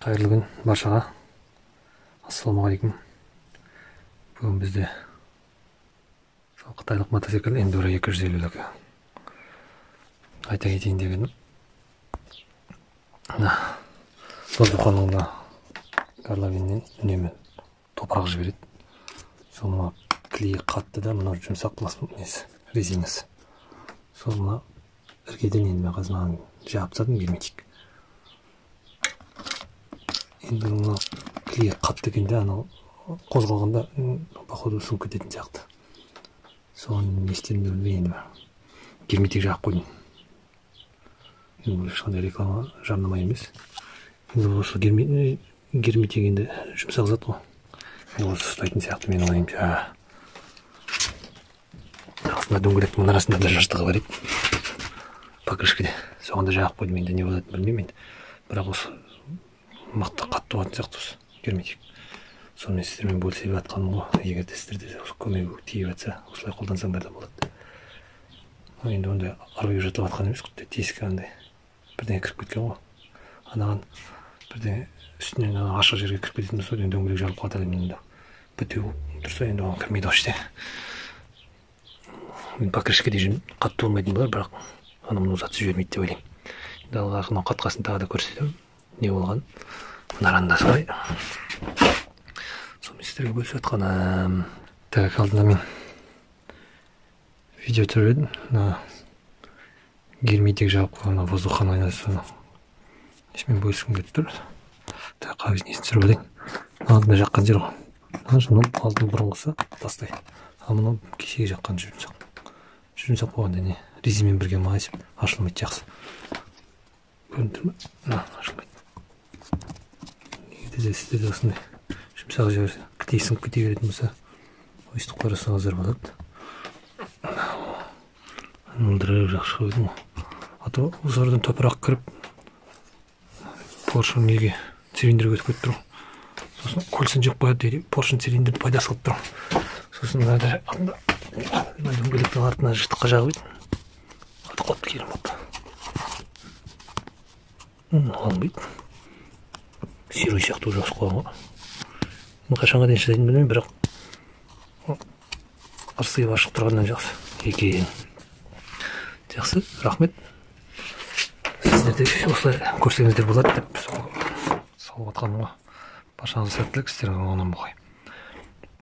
Қайырлы күн баршаға. Ассалаумағалейкум. Бүгін бізде қытайлық мотоцикл Enduro 250-лігі. Айта кетейін дегенім. Воздуханыңда карлагеннен үнемі топырақ жібереді. Соны клей қатты да, мына жұмсақ резинасы. Соны іргеден енді мен қазір жауып тастадым, герметик. Енді мына клей қатты екенде, анау қозғалғанда походу сынып кететін сияқты. Соны не істерімді білмей енді герметик жағып қойдым. Енді ешқандай реклама жарнама емес. Енді осы герметик енді жұмсақ зат қой. Осы ұстайтын сияқты мен ойлаймын. Астында дөңгелектің мұнарасында да жыртығы бар еді. Покрышкеде. Соған да жағып қойдым, енді не болатынын білмеймін енді. Бірақ осы мықты қатты болатын сияқты осы герметик. Сонымен сіздермен бөлісіп жатқаным ғой. Егер де сіздерде көмегі тиіп жатса, осылай қолдансаңдар да болады. Енді ондай арбиып жатып жатқан емес, құтты тесік андай бірдеңе кіріп кеткен ғой. Анаған бірдеңе үстінен ашық жерге кіріп кететін болса, дөңгелек жарылып қалады енді. Бітеу тұрса енді оған кірмейді ғой іште. Покрышкеде қатты болмайтын болар, бірақ анау затсыз жібермейді деп ойлаймын. Енді алға қатқасын тағы да көрсетемін. Не болған? Мынаранда солай. Сонымен сіздерге бөлісіп жатқаным. Так, алдында мен видео түсіріп едім. Герметик жауып қойған воздухан айнасы. Ешмен бөліскім келіп тұр. Так, қағаз несін түсіріп едім. Алдында жаққан жер ғой. Алдын бұрынғысы тастай. Ал мұны кешеге жаққан жүрімсақ. Жүрімсақ болғанда не? Резинмен бірге майысып ашылмайды жақсы. Көрініп тұр ма? Ашылмайды. Сіздерде осындай жұмсақ жер клей сынып кете беретін болса, өйстіп қарасаңыздар болады. Мылдырып жақсы қойдым ғой. А то осы арадан топырақ кіріп, поршын неге цилиндрге өтіп кетіп тұр. Сосын кольсын жеп қояды дейді, поршын цилиндрді пайдасы қылып тұр. Сосын дөңгелектің артына жыртыққа жағып еді. Қатып қалыпты керім болып. Алынбайды. Сируй сияқты уже ашып қойған ғой. Қашанға дейін шыдайтынын білмеймін, бірақ ырсиып ашық тұрғаннан жақсы екен. Жақсы, рахмет. Сіздер де осылай көрсеңіздер болады деп салып жатқаным ғой. Баршаңызға сәттілік, істеріңіз оңынан болғай.